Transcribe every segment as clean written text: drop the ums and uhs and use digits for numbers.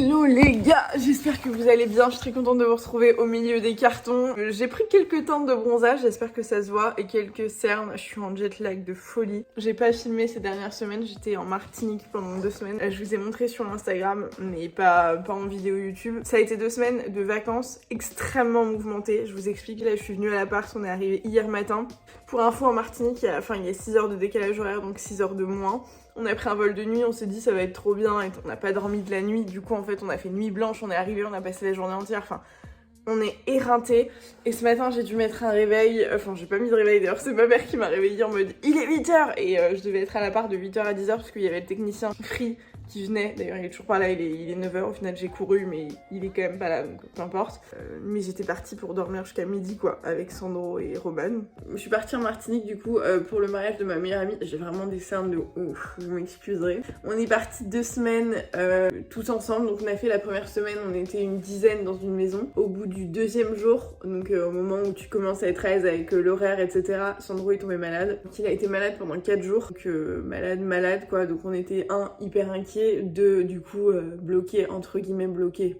Hello les gars, j'espère que vous allez bien, je suis très contente de vous retrouver au milieu des cartons. J'ai pris quelques teintes de bronzage, j'espère que ça se voit, et quelques cernes, je suis en jet lag de folie. J'ai pas filmé ces dernières semaines, j'étais en Martinique pendant 2 semaines. Je vous ai montré sur Instagram, mais pas en vidéo YouTube. Ça a été 2 semaines de vacances extrêmement mouvementées, je vous explique. Là je suis venue à l'appart, on est arrivé hier matin. Pour info, en Martinique, il y a 6 heures de décalage horaire, donc 6 heures de moins. On a pris un vol de nuit, on s'est dit ça va être trop bien et on n'a pas dormi de la nuit. Du coup en fait on a fait nuit blanche, on est arrivé, on a passé la journée entière, on est éreinté. Et ce matin j'ai dû mettre un réveil, j'ai pas mis de réveil d'ailleurs, c'est ma mère qui m'a réveillée en mode il est 8h. Et je devais être à l'appart de 8h à 10h parce qu'il y avait le technicien Free qui venait. D'ailleurs il est toujours pas là, il est 9h, au final j'ai couru mais il est quand même pas là donc peu importe. Mais j'étais partie pour dormir jusqu'à midi quoi, avec Sandro et Roman. Je suis partie en Martinique du coup pour le mariage de ma meilleure amie. J'ai vraiment des cernes de ouf, vous m'excuserez. On est parti 2 semaines tous ensemble, donc on a fait la première semaine, on était une dizaine dans une maison. Au bout du 2e jour, donc au moment où tu commences à être à l'aise avec l'horaire etc, Sandro est tombé malade. Donc il a été malade pendant 4 jours, donc malade quoi, donc on était hyper inquiets, 2 du coup bloqués, entre guillemets bloqués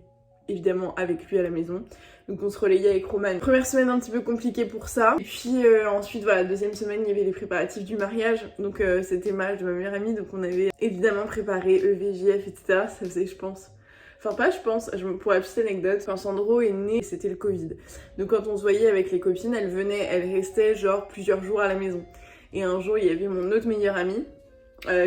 évidemment avec lui à la maison. Donc on se relayait avec Roman. Première semaine un petit peu compliquée pour ça. Et puis ensuite voilà, 2e semaine il y avait les préparatifs du mariage. Donc c'était le mariage de ma meilleure amie. Donc on avait évidemment préparé EVJF etc. Ça faisait je pense... pour la petite anecdote, quand Sandro est né, c'était le Covid. Donc quand on se voyait avec les copines, elles restaient genre plusieurs jours à la maison. Et un jour il y avait mon autre meilleure amie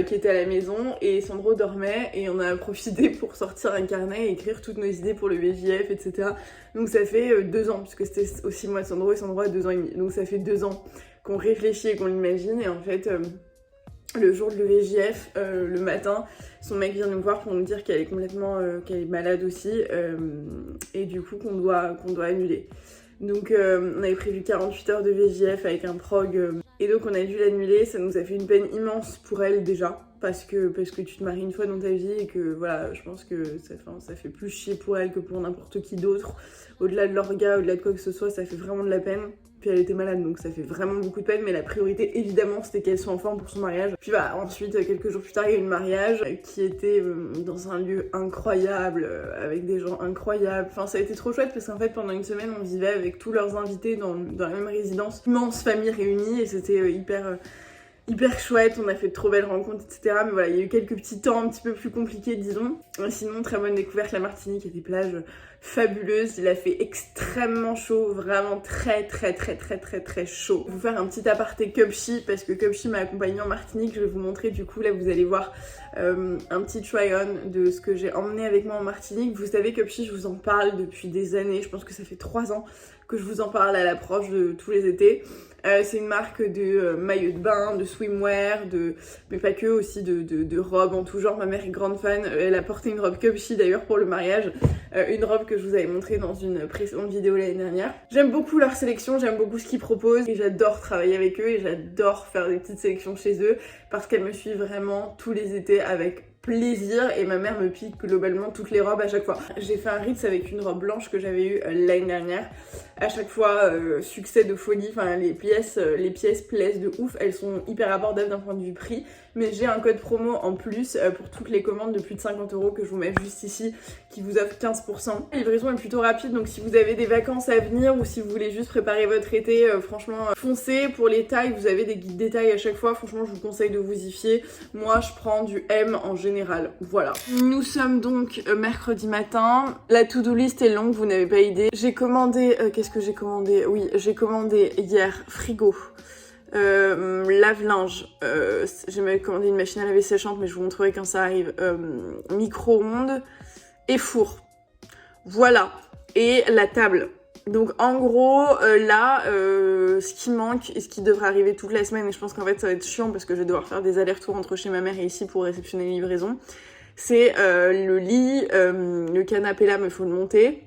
qui était à la maison et Sandro dormait et on a profité pour sortir un carnet et écrire toutes nos idées pour le VJF etc. Donc ça fait 2 ans, puisque c'était aussi le mois de Sandro et Sandro a 2 ans et demi. Donc ça fait 2 ans qu'on réfléchit et qu'on l'imagine et en fait le jour de l'EVJF, le matin, son mec vient nous voir pour nous dire qu'elle est complètement qu'elle est malade aussi et du coup qu'on doit annuler. Donc on avait prévu 48 heures de VJF avec un prog et donc on a dû l'annuler. Ça nous a fait une peine immense pour elle déjà parce que tu te maries une fois dans ta vie et que voilà, je pense que ça fait plus chier pour elle que pour n'importe qui d'autre. Au-delà de l'orga, au-delà de quoi que ce soit, ça fait vraiment de la peine. Puis elle était malade donc ça fait vraiment beaucoup de peine, mais la priorité évidemment c'était qu'elle soit en forme pour son mariage. Puis voilà, ensuite quelques jours plus tard il y a eu le mariage qui était dans un lieu incroyable, avec des gens incroyables. Enfin ça a été trop chouette parce qu'en fait pendant une semaine on vivait avec tous leurs invités dans la même résidence, immense famille réunie et c'était hyper chouette, on a fait de trop belles rencontres, etc. Mais voilà, il y a eu quelques petits temps un petit peu plus compliqués, disons. Sinon, très bonne découverte, la Martinique, il y a des plages fabuleuses. Il a fait extrêmement chaud, vraiment très chaud. Je vais vous faire un petit aparté Cupchi, parce que Cupchi m'a accompagnée en Martinique. Je vais vous montrer, du coup, là, vous allez voir un petit try-on de ce que j'ai emmené avec moi en Martinique. Vous savez, Cupchi, je vous en parle depuis des années. Je pense que ça fait 3 ans que je vous en parle à l'approche de tous les étés. C'est une marque de maillots de bain, de swimwear, mais pas que, aussi de robes en tout genre. Ma mère est grande fan, elle a porté une robe Cupchi d'ailleurs pour le mariage, une robe que je vous avais montrée dans une précédente vidéo l'année dernière. J'aime beaucoup leur sélection, j'aime beaucoup ce qu'ils proposent et j'adore travailler avec eux et j'adore faire des petites sélections chez eux parce qu'elles me suivent vraiment tous les étés avec plaisir et ma mère me pique globalement toutes les robes à chaque fois. J'ai fait un Ritz avec une robe blanche que j'avais eue l'année dernière. À chaque fois, succès de folie, les pièces plaisent de ouf, elles sont hyper abordables d'un point de vue prix, mais j'ai un code promo en plus pour toutes les commandes de plus de 50 € que je vous mets juste ici, qui vous offre 15%. La livraison est plutôt rapide, donc si vous avez des vacances à venir ou si vous voulez juste préparer votre été, franchement, foncez. Pour les tailles, vous avez des guides détails à chaque fois, franchement je vous conseille de vous y fier. Moi je prends du M en général, voilà. Nous sommes donc mercredi matin, la to-do list est longue, vous n'avez pas idée. J'ai commandé, qu'est-ce que j'ai commandé? Oui, j'ai commandé hier frigo, lave-linge, j'ai commandé une machine à laver séchante mais je vous montrerai quand ça arrive, micro-ondes et four. Voilà, et la table. Donc en gros, là, ce qui manque et ce qui devrait arriver toute la semaine, et je pense qu'en fait ça va être chiant parce que je vais devoir faire des allers-retours entre chez ma mère et ici pour réceptionner les livraisons, c'est le lit, le canapé là, mais faut le monter.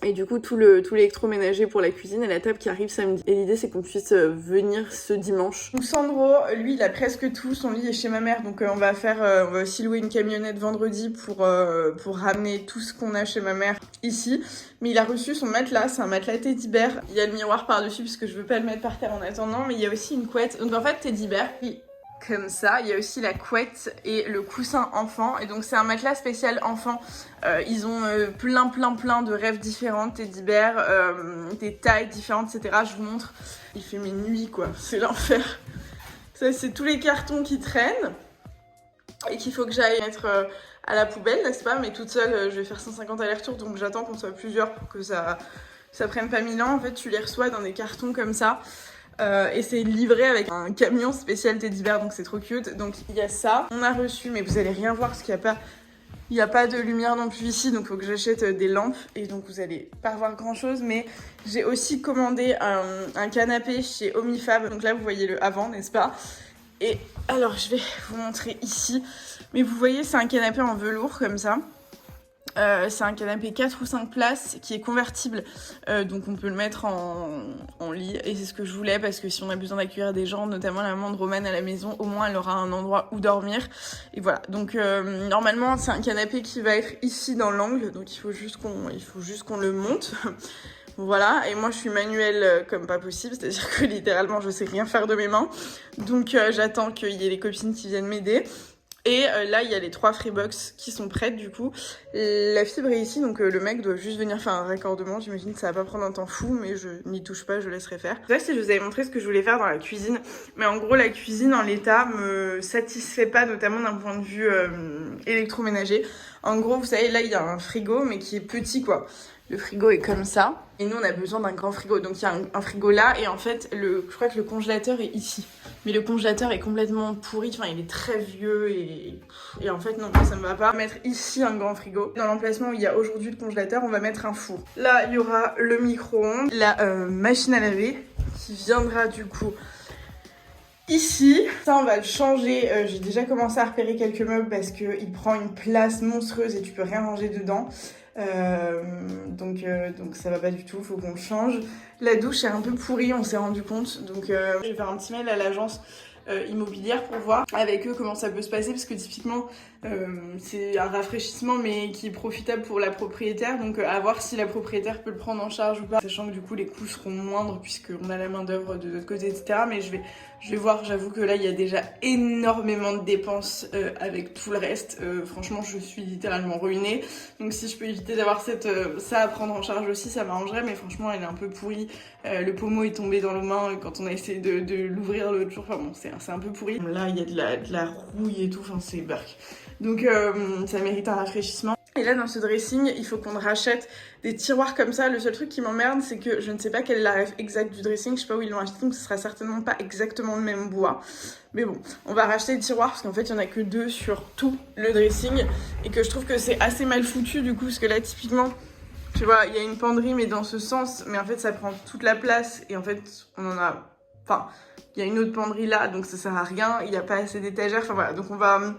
Et du coup tout l'électroménager pour la cuisine et la table qui arrive samedi. Et l'idée c'est qu'on puisse venir ce dimanche. Donc Sandro, lui il a presque tout, son lit est chez ma mère, donc on va aussi louer une camionnette vendredi pour ramener tout ce qu'on a chez ma mère ici. Mais il a reçu son matelas, c'est un matelas Teddy Bear. Il y a le miroir par dessus parce que je veux pas le mettre par terre en attendant, mais il y a aussi une couette. Donc en fait Teddy Bear, comme ça. Il y a aussi la couette et le coussin enfant. Et donc c'est un matelas spécial enfant. Ils ont plein de rêves différentes, teddy bear, des tailles différentes, etc. Je vous montre. Il fait mes nuits quoi, c'est l'enfer. Ça c'est tous les cartons qui traînent et qu'il faut que j'aille mettre à la poubelle, n'est-ce pas? Mais toute seule, je vais faire 150 allers-retours, donc j'attends qu'on soit plusieurs pour que ça prenne pas 1000 ans. En fait, tu les reçois dans des cartons comme ça. Et c'est livré avec un camion spécial teddy bear, donc c'est trop cute. Donc il y a ça. On a reçu, mais vous allez rien voir parce qu'il n'y a pas de lumière non plus ici, donc il faut que j'achète des lampes. Et donc vous allez pas voir grand chose, mais j'ai aussi commandé un canapé chez Omifab. Donc là vous voyez le avant, n'est-ce pas? Et alors je vais vous montrer ici. Mais vous voyez, c'est un canapé en velours comme ça. C'est un canapé 4 ou 5 places qui est convertible, donc on peut le mettre en lit, et c'est ce que je voulais parce que si on a besoin d'accueillir des gens, notamment la maman de Romane à la maison, au moins elle aura un endroit où dormir. Et voilà, donc normalement c'est un canapé qui va être ici dans l'angle, donc il faut juste qu'on le monte. Voilà, et moi je suis manuelle comme pas possible, c'est-à-dire que littéralement je sais rien faire de mes mains, donc j'attends qu'il y ait les copines qui viennent m'aider. Et là il y a les 3 Freebox qui sont prêtes du coup. La fibre est ici, donc le mec doit juste venir faire un raccordement. J'imagine que ça va pas prendre un temps fou, mais je n'y touche pas, je laisserai faire. Je sais pas si je vous avais montré ce que je voulais faire dans la cuisine, mais en gros la cuisine en l'état me satisfait pas, notamment d'un point de vue électroménager. En gros vous savez là il y a un frigo mais qui est petit quoi. Le frigo est comme ça, et nous on a besoin d'un grand frigo, donc il y a un frigo là, et en fait je crois que le congélateur est ici. Mais le congélateur est complètement pourri, enfin il est très vieux, et en fait non, ça me va pas. Mettre ici un grand frigo. Dans l'emplacement où il y a aujourd'hui le congélateur, on va mettre un four. Là il y aura le micro-ondes, la machine à laver, qui viendra du coup ici. Ça on va le changer, j'ai déjà commencé à repérer quelques meubles parce qu'il prend une place monstrueuse et tu peux rien ranger dedans. Donc ça va pas du tout, faut qu'on le change. La douche est un peu pourrie, on s'est rendu compte, donc je vais faire un petit mail à l'agence immobilière pour voir avec eux comment ça peut se passer, parce que typiquement c'est un rafraîchissement mais qui est profitable pour la propriétaire, donc à voir si la propriétaire peut le prendre en charge ou pas, sachant que du coup les coûts seront moindres puisqu'on a la main d'œuvre de notre côté, etc. Mais je vais voir, j'avoue que là il y a déjà énormément de dépenses avec tout le reste. Franchement je suis littéralement ruinée, donc si je peux éviter d'avoir ça à prendre en charge aussi, ça m'arrangerait, mais franchement elle est un peu pourrie. Le pommeau est tombé dans le main quand on a essayé de l'ouvrir l'autre jour, enfin bon c'est un peu pourri. Là il y a de la rouille et tout, enfin c'est bark. Donc ça mérite un rafraîchissement. Et là dans ce dressing il faut qu'on rachète des tiroirs comme ça. Le seul truc qui m'emmerde c'est que je ne sais pas quelle est la ref exacte du dressing, je sais pas où ils l'ont acheté, donc ce sera certainement pas exactement le même bois. Mais bon, on va racheter des tiroirs parce qu'en fait il y en a que 2 sur tout le dressing, et que je trouve que c'est assez mal foutu du coup, parce que là typiquement tu vois il y a une penderie mais dans ce sens, mais en fait ça prend toute la place, et en fait on en a... Enfin il y a une autre penderie là, donc ça sert à rien, il n'y a pas assez d'étagères, enfin voilà, donc on va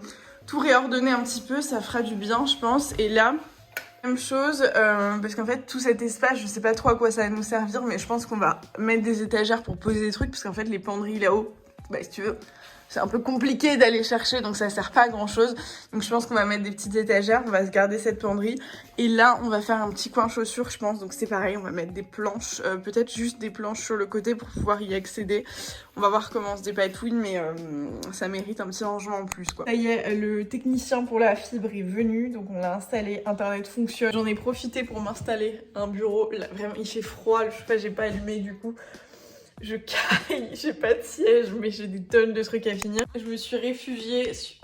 tout réordonner un petit peu, ça fera du bien je pense. Et là même chose, parce qu'en fait tout cet espace je sais pas trop à quoi ça va nous servir, mais je pense qu'on va mettre des étagères pour poser des trucs, parce qu'en fait les penderies là-haut, bah si tu veux c'est un peu compliqué d'aller chercher, donc ça sert pas à grand chose. Donc je pense qu'on va mettre des petites étagères, on va se garder cette penderie, et là on va faire un petit coin chaussures je pense, donc c'est pareil, on va mettre des planches, peut-être juste des planches sur le côté pour pouvoir y accéder. On va voir comment on se dépatouille, mais ça mérite un petit rangement en plus quoi. Ça y est, le technicien pour la fibre est venu, donc on l'a installé, internet fonctionne. J'en ai profité pour m'installer un bureau, là, vraiment il fait froid, je sais pas, j'ai pas allumé du coup. Je caille, j'ai pas de siège, mais j'ai des tonnes de trucs à finir. Je me suis réfugiée sur...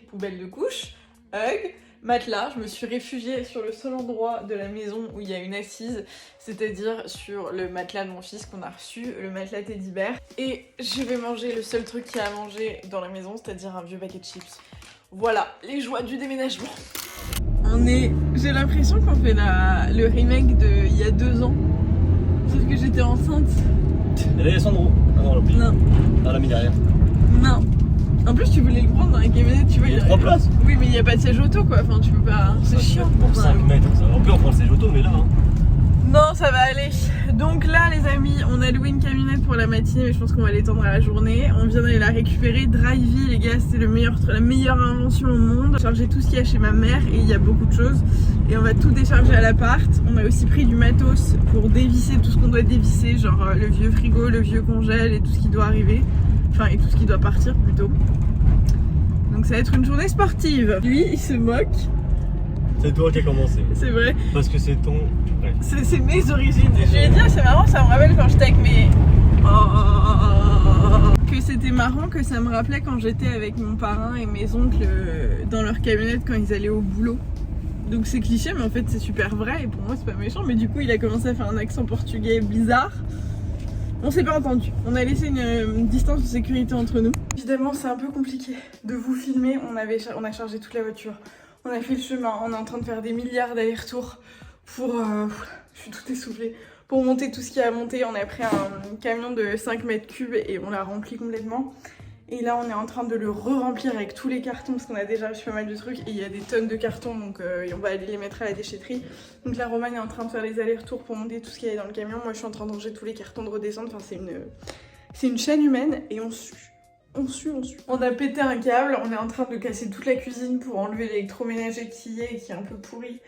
poubelle de couche, hug, matelas. Je me suis réfugiée sur le seul endroit de la maison où il y a une assise, c'est-à-dire sur le matelas de mon fils qu'on a reçu, le matelas teddy bear. Et je vais manger le seul truc qu'il y a à manger dans la maison, c'est-à-dire un vieux paquet de chips. Voilà, les joies du déménagement. J'ai l'impression qu'on fait le remake de il y a 2 ans. Sauf que j'étais enceinte. Et là il y a Sandro. Ah non, on l'a oublié. Non. On l'a mis derrière. Non. En plus tu voulais le prendre dans la camionnette, tu vois. Il y a 3 places. Oui mais il n'y a pas de siège auto quoi, enfin tu peux pas... C'est chiant. Pour 5 mètres, ça. On peut en prendre le siège auto, mais là hein. Non ça va aller. Donc là les amis, on a loué une camionnette pour la matinée, mais je pense qu'on va l'étendre à la journée. On vient d'aller la récupérer. Drivey les gars, c'est la meilleure invention au monde. Charger tout ce qu'il y a chez ma mère, et il y a beaucoup de choses. Et on va tout décharger à l'appart. On a aussi pris du matos pour dévisser tout ce qu'on doit dévisser, genre le vieux frigo, le vieux congèle et tout ce qui doit arriver. Enfin, et tout ce qui doit partir plutôt. Donc ça va être une journée sportive. Lui, il se moque. C'est toi qui as commencé. C'est vrai. Parce que c'est ton... Ouais. C'est mes origines. Je lui ai dit, c'est marrant, ça me rappelle quand j'étais avec mes... Que c'était marrant, que ça me rappelait quand j'étais avec mon parrain et mes oncles dans leur camionnette quand ils allaient au boulot. Donc c'est cliché, mais en fait c'est super vrai et pour moi c'est pas méchant. Mais du coup il a commencé à faire un accent portugais bizarre. On s'est pas entendu. On a laissé une distance de sécurité entre nous. Évidemment c'est un peu compliqué de vous filmer. On a chargé toute la voiture. On a fait le chemin. On est en train de faire des milliards d'allers-retours pour... je suis toute essoufflée. Pour monter tout ce qu'il y a à monter. On a pris un camion de 5 mètres cubes et on l'a rempli complètement. Et là on est en train de le re-remplir avec tous les cartons parce qu'on a déjà reçu pas mal de trucs et il y a des tonnes de cartons donc on va aller les mettre à la déchetterie. Donc là Romane est en train de faire les allers-retours pour monter tout ce qu'il y a dans le camion. Moi je suis en train de ranger tous les cartons de redescendre. Enfin c'est une chaîne humaine et on sue. On a pété un câble, on est en train de casser toute la cuisine pour enlever l'électroménager qui y est et qui est un peu pourri.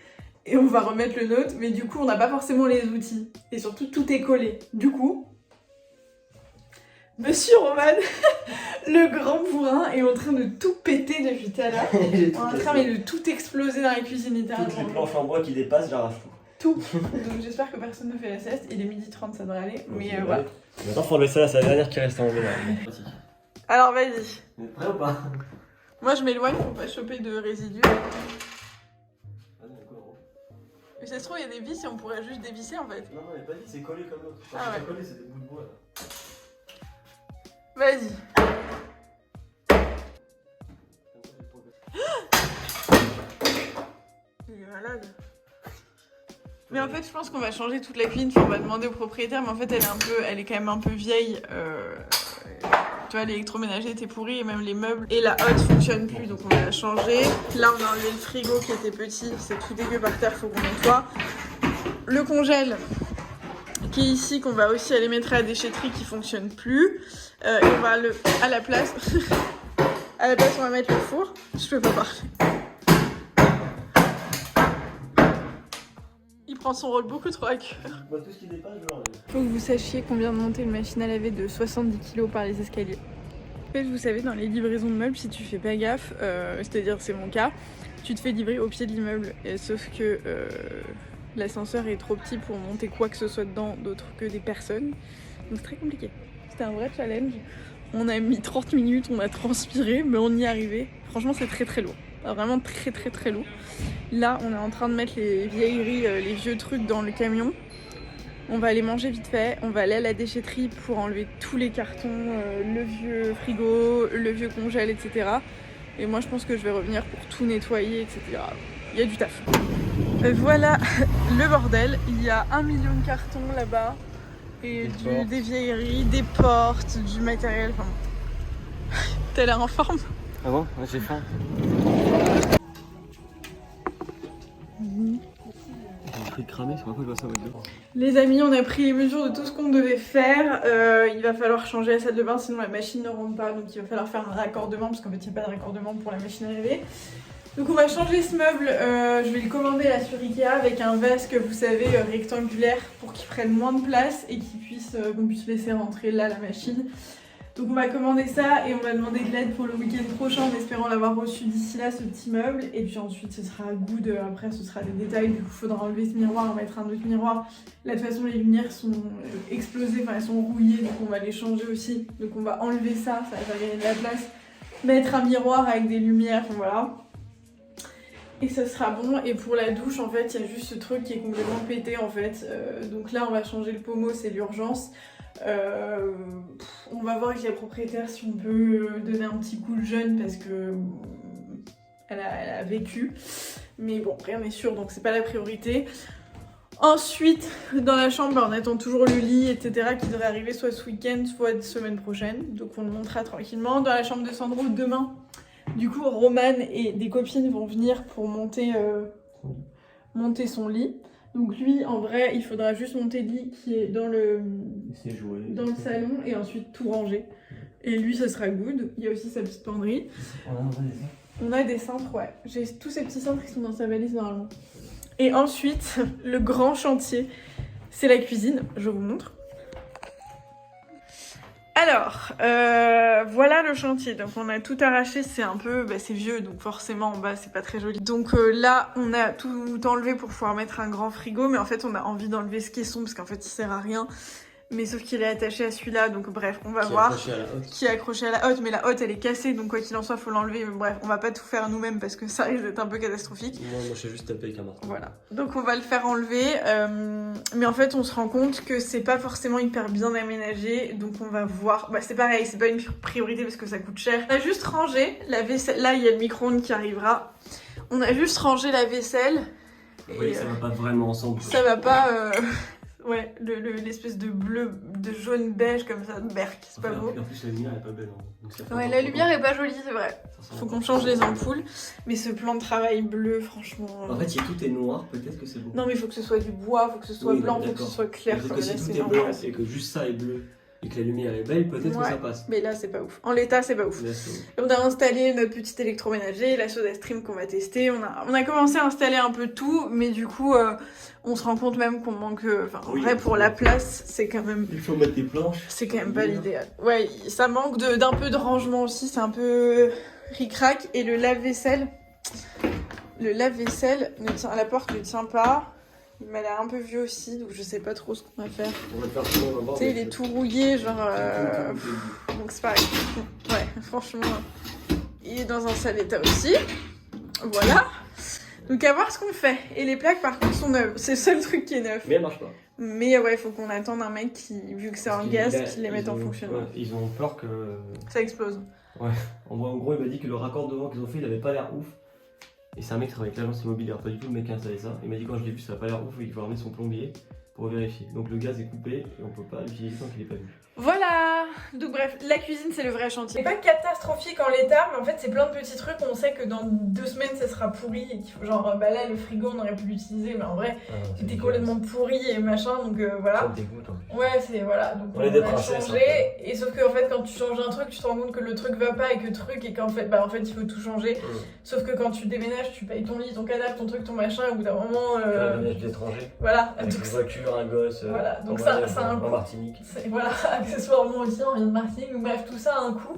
Et on va remettre le nôtre, mais du coup on n'a pas forcément les outils. Et surtout tout est collé. Du coup, Monsieur Roman, le grand bourrin, est en train de tout péter depuis tout à l'heure. On est en train de tout exploser dans la cuisine littéralement. Toutes les planches en bois qui dépassent, j'arrache tout. Donc j'espère que personne ne fait la sieste. Il est 12h30, ça devrait aller. Mais voilà. Maintenant faut enlever ça là, c'est la dernière qui reste à enlever là. Alors vas-y. Vous êtes prêts ou pas? Moi je m'éloigne pour pas choper de résidus. Mais ça se trouve, il y a des vis et on pourrait juste dévisser en fait. Non, il n'y a pas dit, c'est collé comme l'autre. Ah ouais. C'est collé, c'est des bouts de bois là. Vas-y. Il est malade. Mais en fait, je pense qu'on va changer toute la cuisine. Enfin, on va demander au propriétaire, mais en fait, elle est quand même un peu vieille. Tu vois, l'électroménager était pourri et même les meubles. Et la hotte fonctionne plus, donc on va la changer. Là, on a enlevé le frigo qui était petit. C'est tout dégueu par terre, faut qu'on nettoie. Le congèle qui est ici, qu'on va aussi aller mettre à la déchetterie, qui fonctionne plus. Et on va à la place, on va mettre le four. Je peux pas parler. Il prend son rôle beaucoup trop à cœur. Moi, tout ce qui dépasse, je l'enlève. Faut que vous sachiez qu'on vient de monter une machine à laver de 70 kg par les escaliers. En fait, vous savez, dans les livraisons de meubles, si tu fais pas gaffe, c'est-à-dire c'est mon cas, tu te fais livrer au pied de l'immeuble. Sauf que l'ascenseur est trop petit pour monter quoi que ce soit dedans d'autre que des personnes. Donc c'est très compliqué. C'était un vrai challenge. On a mis 30 minutes, on a transpiré, mais on y est arrivé. Franchement, c'est très très lourd. Vraiment très très très lourd. Là, on est en train de mettre les vieilleries, les vieux trucs dans le camion. On va aller manger vite fait. On va aller à la déchetterie pour enlever tous les cartons, le vieux frigo, le vieux congèle, etc. Et moi, je pense que je vais revenir pour tout nettoyer, etc. Il y a du taf. Voilà le bordel. Il y a 1 million de cartons là-bas. Et des vieilleries, des portes, du matériel. Enfin, t'as l'air en forme. Ah bon? Ouais, j'ai faim. J'ai pris cramé, c'est pourquoi je vois ça avec deux. Les amis, on a pris les mesures de tout ce qu'on devait faire. Il va falloir changer la salle de bain, sinon la machine ne rentre pas. Donc il va falloir faire un raccordement, parce qu'en fait il n'y a pas de raccordement pour la machine à laver. Donc on va changer ce meuble, je vais le commander là sur Ikea avec un vasque, vous savez, rectangulaire pour qu'il prenne moins de place et qu'on puisse laisser rentrer là la machine. Donc on va commander ça et on va demander de l'aide pour le week-end prochain en espérant l'avoir reçu d'ici là, ce petit meuble. Et puis ensuite ce sera good, après ce sera des détails, du coup il faudra enlever ce miroir, mettre un autre miroir. Là de toute façon les lumières sont explosées, enfin elles sont rouillées, donc on va les changer aussi. Donc on va enlever ça, ça va faire gagner de la place. Mettre un miroir avec des lumières, enfin voilà. Et ça sera bon. Et pour la douche en fait il y a juste ce truc qui est complètement pété en fait. Donc là on va changer le pommeau, c'est l'urgence. On va voir avec la propriétaire si on peut donner un petit coup de jeune parce que elle a vécu. Mais bon, rien n'est sûr donc c'est pas la priorité. Ensuite, dans la chambre, on attend toujours le lit, etc. qui devrait arriver soit ce week-end, soit la semaine prochaine. Donc on le montera tranquillement. Dans la chambre de Sandro, demain, du coup, Romane et des copines vont venir pour monter son lit. Donc lui, en vrai, il faudra juste monter le lit qui est dans le salon et ensuite tout ranger. Et lui, ça sera good. Il y a aussi sa petite penderie. On a des cintres, ouais. J'ai tous ces petits cintres qui sont dans sa valise normalement. Et ensuite, le grand chantier, c'est la cuisine. Je vous montre. Alors, voilà le chantier. Donc on a tout arraché, c'est un peu, c'est vieux, donc forcément en bas c'est pas très joli. Donc là on a tout enlevé pour pouvoir mettre un grand frigo, mais en fait on a envie d'enlever ce caisson parce qu'en fait il sert à rien. Mais sauf qu'il est attaché à celui-là, donc bref, on va voir. Qui est accroché à la hotte, mais la hotte elle est cassée, donc quoi qu'il en soit, faut l'enlever. Mais bref, on va pas tout faire nous-mêmes parce que ça risque d'être un peu catastrophique. Moi je sais juste taper avec un marteau. Voilà, donc on va le faire enlever. Mais en fait, on se rend compte que c'est pas forcément hyper bien aménagé, donc on va voir. C'est pareil, c'est pas une priorité parce que ça coûte cher. On a juste rangé la vaisselle. Là, il y a le micro-ondes qui arrivera. On a juste rangé la vaisselle. Oui, ça va pas vraiment ensemble. Ça va pas. Ouais, l'espèce de bleu, de jaune beige comme ça, de berk, c'est pas beau. En plus la lumière est pas belle. Hein. Donc ça fait ouais, la lumière est pas jolie, c'est vrai. Faut qu'on change les ampoules. Mais ce plan de travail bleu, franchement... En fait, si tout est noir, peut-être que c'est beau. Non mais il faut que ce soit du bois, faut que ce soit blanc, faut que ce soit clair. Peut-être que si tout est blanc et que juste ça est bleu et que la lumière est belle, peut-être que ça passe. Mais là c'est pas ouf. En l'état c'est pas ouf. Là, on a installé notre petit électroménager, la SodaStream qu'on va tester. On a commencé à installer un peu tout, mais du coup on se rend compte même qu'on manque... en vrai pour la place c'est quand même... Il faut mettre des planches. C'est quand même pas l'idéal. Ouais, ça manque d'un peu de rangement aussi, c'est un peu ric-rac. Et le lave-vaisselle à la porte ne tient pas. Il m'a l'air un peu vieux aussi, donc je sais pas trop ce qu'on va faire. On va faire tout le monde. Tu sais, il est tout rouillé, genre... Donc c'est pareil. Ouais, franchement, il est dans un sale état aussi. Voilà. Donc à voir ce qu'on fait. Et les plaques par contre sont neuves. C'est le seul truc qui est neuf. Mais elle marche pas. Mais ouais, il faut qu'on attende un mec qui, vu que c'est en gaz, qui les mette en fonctionnement. Ouais, ils ont peur que... Ça explose. Ouais. En gros, il m'a dit que le raccordement qu'ils ont fait, il avait pas l'air ouf. Et c'est un mec qui travaille avec l'agence immobilière, pas du tout le mec qui a installé ça. Il m'a dit quand je l'ai vu, ça a pas l'air ouf, il faut ramener son plombier pour vérifier. Donc le gaz est coupé et on peut pas l'utiliser tant qu'il est pas vu. Voilà. Donc bref, la cuisine c'est le vrai chantier. C'est pas catastrophique en l'état, mais en fait c'est plein de petits trucs. On sait que dans 2 semaines ça sera pourri et qu'il faut genre là le frigo on aurait pu l'utiliser, mais en vrai c'était complètement pourri et machin, donc voilà. Ça me dégoûte en plus. Ouais, c'est voilà, donc on va changer. Et sauf que en fait quand tu changes un truc, tu te rends compte que le truc va pas et qu'en fait il faut tout changer. Sauf que quand tu déménages, tu payes ton lit, ton canapé, ton truc, ton machin, au bout d'un moment un déménage d'étranger. Voilà. Avec une voiture, un gosse. Voilà, donc ça a un coût. En Martinique. Voilà, accessoirement aussi, on vient de Martinique, donc bref, tout ça a un coût.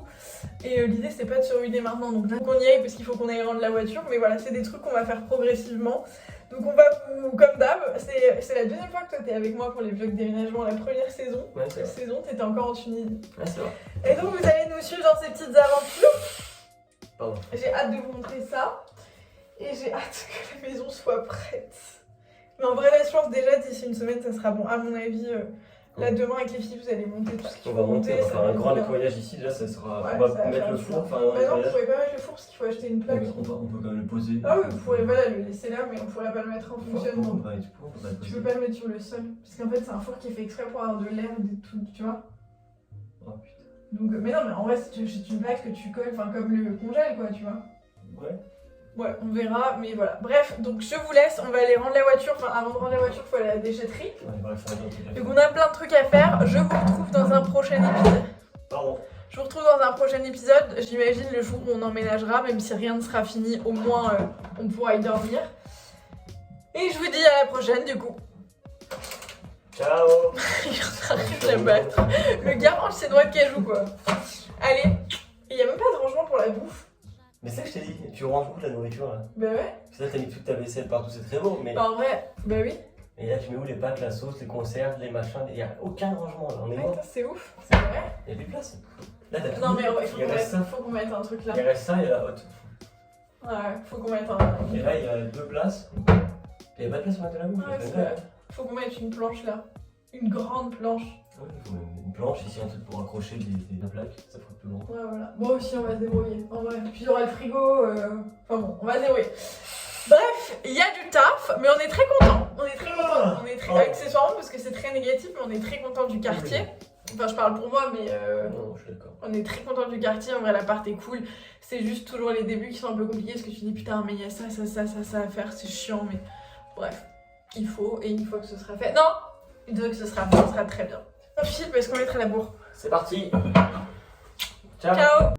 Et l'idée c'est pas de se ruiner maintenant, donc on y aille parce qu'il faut qu'on aille rendre la voiture, mais voilà, c'est des trucs qu'on va faire progressivement. Donc on va, comme d'hab, c'est la deuxième fois que toi t'es avec moi pour les vlogs déménagement, la première saison. Ouais, c'est vrai. Saison, t'étais encore en Tunisie. Ouais, c'est vrai. Et donc vous allez nous suivre dans ces petites aventures. Pardon. J'ai hâte de vous montrer ça. Et j'ai hâte que la maison soit prête. Mais en vrai, là, je pense déjà d'ici une semaine, ça sera bon. À mon avis, là, demain, avec les filles, vous allez monter tout ce qu'il faut monter. On va faire un grand nettoyage ici. Déjà, ça sera. Ouais, on va mettre le four. Enfin, non, vous pourrez pas mettre le four parce qu'il faut acheter une plaque. On peut quand même le poser. Ah oui, vous pourrez pas le laisser là, mais on pourrait pas le mettre en fonctionnement. Tu peux pas le mettre sur le sol. Parce qu'en fait, c'est un four qui est fait exprès pour avoir de l'air et tout, tu vois. Oh putain. Donc, mais non, mais en vrai, si tu achètes une plaque que tu colles, enfin, comme le congèle, quoi, tu vois. Ouais. Ouais, on verra, mais voilà. Bref, donc je vous laisse, on va aller rendre la voiture. Enfin, avant de rendre la voiture, il faut aller à la déchetterie. Donc on a plein de trucs à faire. Je vous retrouve dans un prochain épisode. Pardon. Je vous retrouve dans un prochain épisode. J'imagine le jour où on emménagera, même si rien ne sera fini, au moins on pourra y dormir. Et je vous dis à la prochaine du coup. Ciao. Il arrête de la battre. Le gars mange ses noix de cajou quoi. Allez, il n'y a même pas de rangement pour la bouffe. Mais c'est ça que je t'ai dit, tu ranges où la nourriture là? Bah ouais. C'est là t'as mis toute ta vaisselle partout, c'est très beau, mais... Bah en vrai, bah oui. Et là tu mets où les pâtes, la sauce, les conserves, les machins, il n'y a aucun rangement là, on est mort. C'est ouf, c'est vrai. Il n'y a plus de place. Là t'as tout. Non mais ouais, faut qu'on mette un truc là. Il reste ça et la haute. Ouais, faut qu'on mette un... Et là il y a 2 places. Il n'y a pas de place pour mettre de la bouffe. Ouais, c'est vrai. Faut qu'on mette une planche là. Une grande planche. Ouais, il faut une planche, ici un truc pour accrocher la plaque, ça fera plus grand. Ouais, voilà. Bon, aussi, on va se débrouiller. En vrai. Puis il y aura le frigo. Enfin bon, on va se débrouiller. Bref, il y a du taf, mais on est très contents. On est très contents. On est très accessoirement parce que c'est très négatif, mais on est très contents du quartier. Enfin, je parle pour moi, mais non, je suis d'accord. On est très contents du quartier. En vrai, l'appart est cool. C'est juste toujours les débuts qui sont un peu compliqués parce que tu dis putain, mais il y a ça à faire, c'est chiant, mais bref, il faut. Et une fois que ce sera fait. Non! Une fois que ce sera fait, ce sera très bien. On file parce qu'on va être à la bourre. C'est parti. Ciao. Ciao.